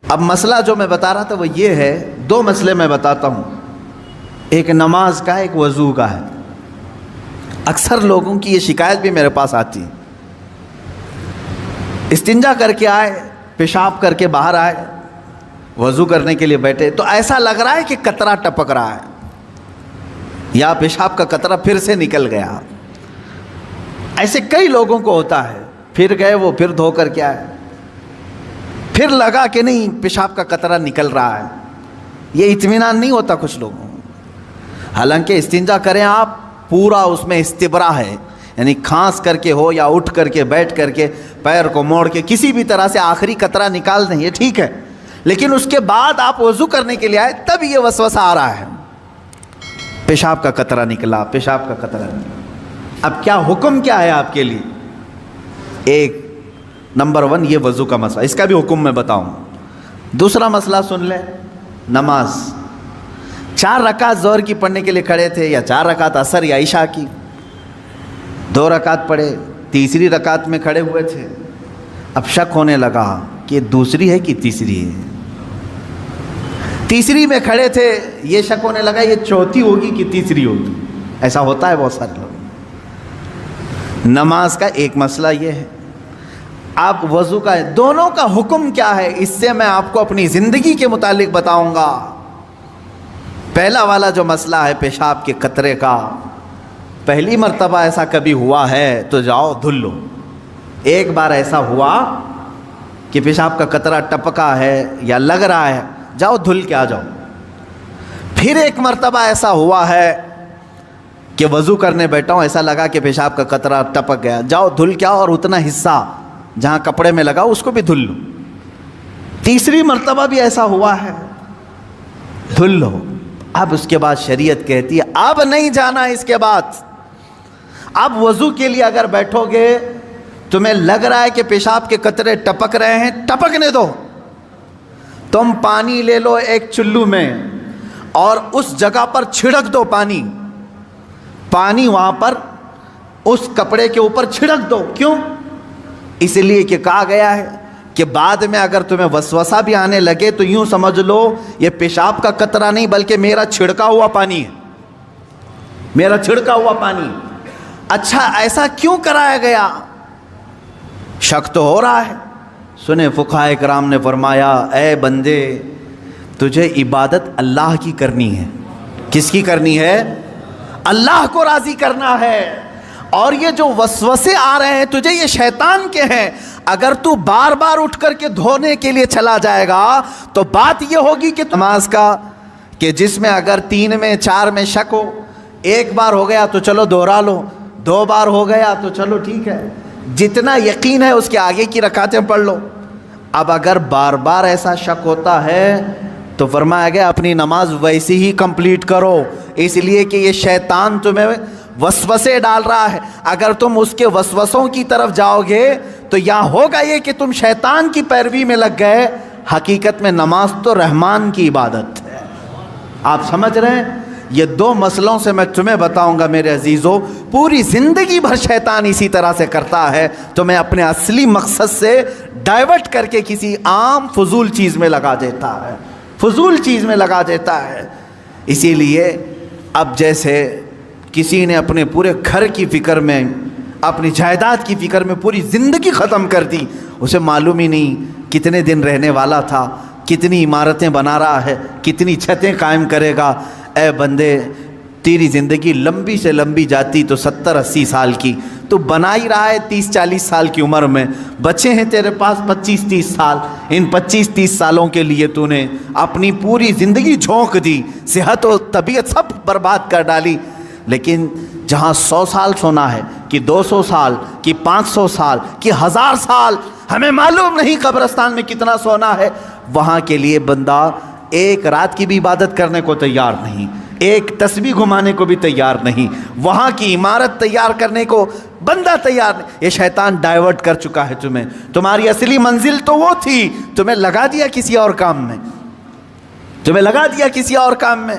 اب مسئلہ جو میں بتا رہا تھا وہ یہ ہے، دو مسئلے میں بتاتا ہوں، ایک نماز کا، ایک وضو کا ہے۔ اکثر لوگوں کی یہ شکایت بھی میرے پاس آتی ہے، استنجا کر کے آئے، پیشاب کر کے باہر آئے، وضو کرنے کے لیے بیٹھے تو ایسا لگ رہا ہے کہ قطرہ ٹپک رہا ہے یا پیشاب کا قطرہ پھر سے نکل گیا۔ ایسے کئی لوگوں کو ہوتا ہے، پھر گئے وہ، پھر دھو کر کے آئے، پھر لگا کہ نہیں پیشاب کا قطرہ نکل رہا ہے۔ یہ اطمینان نہیں ہوتا کچھ لوگوں کو۔ حالانکہ استنجا کریں آپ، پورا اس میں استبرا ہے، یعنی کھانس کر کے ہو یا اٹھ کر کے، بیٹھ کر کے، پیر کو موڑ کے، کسی بھی طرح سے آخری قطرہ نکال دیں، یہ ٹھیک ہے۔ لیکن اس کے بعد آپ وضو کرنے کے لیے آئے، تب یہ وسوسہ آ رہا ہے، پیشاب کا قطرہ نکلا، پیشاب کا قطرہ نکلا۔ اب کیا حکم کیا ہے آپ کے لیے؟ ایک نمبر 1 یہ وضو کا مسئلہ، اس کا بھی حکم میں بتاؤں۔ دوسرا مسئلہ سن لیں، نماز 4 رکعت ظہر کی پڑھنے کے لیے کھڑے تھے، یا 4 رکعت عصر یا عشاء کی، 2 رکعت پڑھے، تیسری رکعت میں کھڑے ہوئے تھے، اب شک ہونے لگا کہ دوسری ہے کہ تیسری ہے۔ تیسری میں کھڑے تھے، یہ شک ہونے لگا یہ چوتھی ہوگی کہ تیسری ہوگی۔ ایسا ہوتا ہے بہت سارے لوگ۔ نماز کا ایک مسئلہ یہ ہے، آپ وضو کا ہے، دونوں کا حکم کیا ہے اس سے میں آپ کو اپنی زندگی کے متعلق بتاؤں گا۔ پہلا والا جو مسئلہ ہے پیشاب کے قطرے کا، پہلی مرتبہ ایسا کبھی ہوا ہے تو جاؤ دھل لو۔ ایک بار ایسا ہوا کہ پیشاب کا قطرہ ٹپکا ہے یا لگ رہا ہے، جاؤ دھل کے آ جاؤ۔ پھر ایک مرتبہ ایسا ہوا ہے کہ وضو کرنے بیٹھا ہوں، ایسا لگا کہ پیشاب کا قطرہ ٹپک گیا، جاؤ دھل کے آؤ، اور اتنا حصہ جہاں کپڑے میں لگا اس کو بھی دھل لو۔ تیسری مرتبہ بھی ایسا ہوا ہے، دھل لو۔ اب اس کے بعد شریعت کہتی ہے اب نہیں جانا، اس کے بعد اب وضو کے لیے اگر بیٹھو گے، تمہیں لگ رہا ہے کہ پیشاب کے قطرے ٹپک رہے ہیں، ٹپکنے دو۔ تم پانی لے لو ایک چلو میں اور اس جگہ پر چھڑک دو پانی وہاں پر اس کپڑے کے اوپر چھڑک دو۔ کیوں؟ اس لیے کہ کہا گیا ہے کہ بعد میں اگر تمہیں وسوسہ بھی آنے لگے تو یوں سمجھ لو یہ پیشاب کا قطرہ نہیں بلکہ میرا چھڑکا ہوا پانی ہے، میرا چھڑکا ہوا پانی۔ اچھا ایسا کیوں کرایا گیا؟ شک تو ہو رہا ہے۔ سنیں فقہائے کرام نے فرمایا اے بندے، تجھے عبادت اللہ کی کرنی ہے۔ کس کی کرنی ہے؟ اللہ کو راضی کرنا ہے۔ اور یہ جو وسوسے آ رہے ہیں تجھے، یہ شیطان کے ہیں۔ اگر تو بار بار اٹھ کر کے دھونے کے لیے چلا جائے گا تو بات یہ ہوگی کہ نماز کا کہ جس میں اگر 3 میں 4 میں شک ہو، ایک بار ہو گیا تو چلو دوہرا لو، 2 بار ہو گیا تو چلو ٹھیک ہے، جتنا یقین ہے اس کے آگے کی رکعتیں پڑھ لو۔ اب اگر بار بار ایسا شک ہوتا ہے تو فرمایا گیا اپنی نماز ویسی ہی کمپلیٹ کرو، اس لیے کہ یہ شیطان تمہیں وسوسے ڈال رہا ہے۔ اگر تم اس کے وسوسوں کی طرف جاؤ گے تو یہاں ہوگا یہ کہ تم شیطان کی پیروی میں لگ گئے۔ حقیقت میں نماز تو رحمان کی عبادت ہے۔ آپ سمجھ رہے ہیں؟ یہ 2 مسئلوں سے میں تمہیں بتاؤں گا میرے عزیزو، پوری زندگی بھر شیطان اسی طرح سے کرتا ہے، تمہیں اپنے اصلی مقصد سے ڈائیورٹ کر کے کسی عام فضول چیز میں لگا دیتا ہے، فضول چیز میں لگا دیتا ہے۔ اسی لیے اب جیسے کسی نے اپنے پورے گھر کی فکر میں، اپنی جائیداد کی فکر میں پوری زندگی ختم کر دی، اسے معلوم ہی نہیں کتنے دن رہنے والا تھا، کتنی عمارتیں بنا رہا ہے، کتنی چھتیں قائم کرے گا۔ اے بندے، تیری زندگی لمبی سے لمبی جاتی تو 70-80 سال کی، تو بنا ہی رہا ہے 30-40 سال کی عمر میں، بچے ہیں تیرے پاس 25-30 سال، ان 25-30 سالوں کے لیے تو نے اپنی پوری زندگی جھونک دی، صحت و طبیعت سب برباد کر ڈالی۔ لیکن جہاں 100 سال سونا ہے کہ 200 سال کہ 500 سال کہ 1000 سال، ہمیں معلوم نہیں قبرستان میں کتنا سونا ہے، وہاں کے لیے بندہ ایک رات کی بھی عبادت کرنے کو تیار نہیں، ایک تسبیح گھمانے کو بھی تیار نہیں، وہاں کی عمارت تیار کرنے کو بندہ تیار نہیں۔ یہ شیطان ڈائیورٹ کر چکا ہے تمہیں، تمہاری اصلی منزل تو وہ تھی، تمہیں لگا دیا کسی اور کام میں، تمہیں لگا دیا کسی اور کام میں۔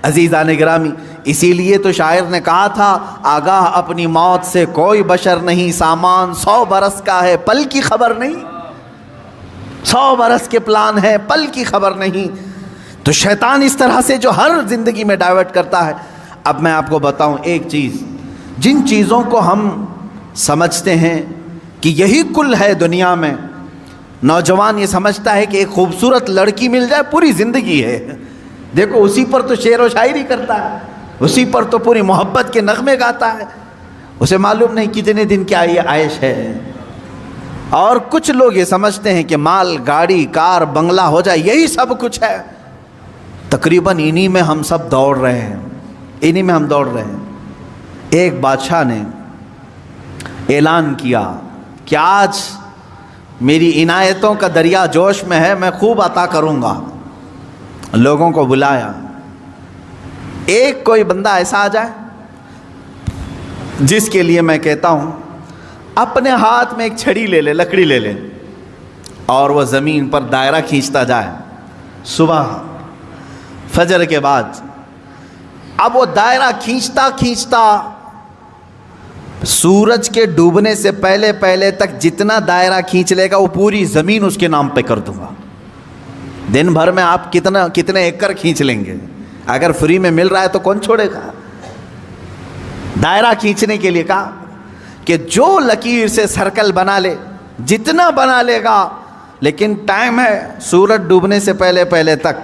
عزیزان گرامی، اسی لیے تو شاعر نے کہا تھا آگاہ اپنی موت سے کوئی بشر نہیں، سامان 100 برس کا ہے پل کی خبر نہیں۔ 100 برس کے پلان ہے، پل کی خبر نہیں. تو شیطان اس طرح سے جو ہر زندگی میں ڈائیورٹ کرتا ہے. اب میں آپ کو بتاؤں ایک چیز، جن چیزوں کو ہم سمجھتے ہیں کہ یہی کل ہے دنیا میں، نوجوان یہ سمجھتا ہے کہ ایک خوبصورت لڑکی مل جائے پوری زندگی ہے. دیکھو اسی پر تو شعر و شاعری کرتا ہے، اسی پر تو پوری محبت کے نغمے گاتا ہے. اسے معلوم نہیں کتنے دن کیا یہ عائش ہے. اور کچھ لوگ یہ سمجھتے ہیں کہ مال، گاڑی، کار، بنگلہ ہو جائے یہی سب کچھ ہے. تقریباً انہی میں ہم سب دوڑ رہے ہیں، انہی میں ہم دوڑ رہے ہیں. ایک بادشاہ نے اعلان کیا کہ آج میری عنایتوں کا دریا جوش میں ہے، میں خوب عطا کروں گا. لوگوں کو بلایا، ایک کوئی بندہ ایسا آ جائے جس کے لیے میں کہتا ہوں اپنے ہاتھ میں ایک چھڑی لے لے، لکڑی لے لے، اور وہ زمین پر دائرہ کھینچتا جائے صبح فجر کے بعد. اب وہ دائرہ کھینچتا کھینچتا سورج کے ڈوبنے سے پہلے پہلے تک جتنا دائرہ کھینچ لے گا وہ پوری زمین اس کے نام پہ کر دوں گا. دن بھر میں آپ کتنے ایکڑ کھینچ لیں گے؟ اگر فری میں مل رہا ہے تو کون چھوڑے گا؟ دائرہ کھینچنے کے لیے کہا کہ جو لکیر سے سرکل بنا لے، جتنا بنا لے گا، لیکن ٹائم ہے سورج ڈوبنے سے پہلے پہلے تک.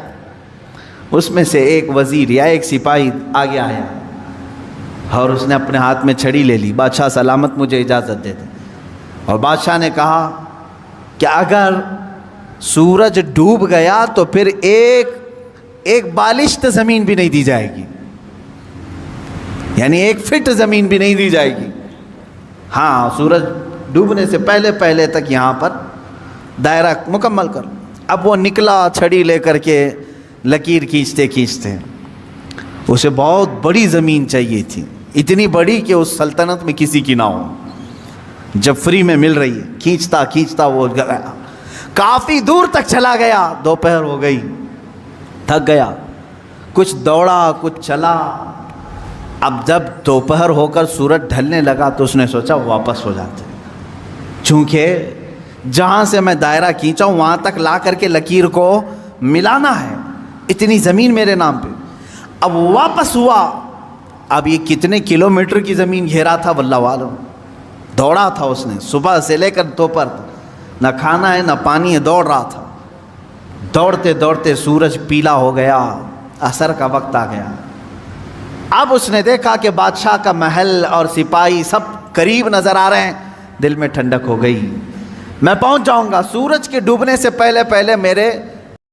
اس میں سے ایک وزیر یا ایک سپاہی آگے آیا اور اس نے اپنے ہاتھ میں چھڑی لے لی. بادشاہ سلامت مجھے اجازت دے دے. اور بادشاہ نے کہا کہ اگر سورج ڈوب گیا تو پھر ایک بالشت زمین بھی نہیں دی جائے گی، یعنی 1 فٹ زمین بھی نہیں دی جائے گی. ہاں، سورج ڈوبنے سے پہلے پہلے تک یہاں پر دائرہ مکمل کر. اب وہ نکلا چھڑی لے کر کے، لکیر کھینچتے کھینچتے. اسے بہت بڑی زمین چاہیے تھی، اتنی بڑی کہ اس سلطنت میں کسی کی نہ ہو. جب فری میں مل رہی ہے، کھینچتا کھینچتا وہ گیا، کافی دور تک چلا گیا. دوپہر ہو گئی، تھک گیا، کچھ دوڑا کچھ چلا. اب جب دوپہر ہو کر سورج ڈھلنے لگا تو اس نے سوچا واپس ہو جاتے، چونکہ جہاں سے میں دائرہ کھینچا ہوں وہاں تک لا کر کے لکیر کو ملانا ہے، اتنی زمین میرے نام پہ. اب واپس ہوا. اب یہ کتنے کلومیٹر کی زمین گھیرا تھا واللہ عالم. دوڑا تھا اس نے صبح سے لے کر دوپہر تک، نہ کھانا ہے نہ پانی ہے، دوڑ رہا تھا. دوڑتے دوڑتے سورج پیلا ہو گیا، عصر کا وقت آ گیا. اب اس نے دیکھا کہ بادشاہ کا محل اور سپاہی سب قریب نظر آ رہے ہیں. دل میں ٹھنڈک ہو گئی، میں پہنچ جاؤں گا. سورج کے ڈوبنے سے پہلے پہلے میرے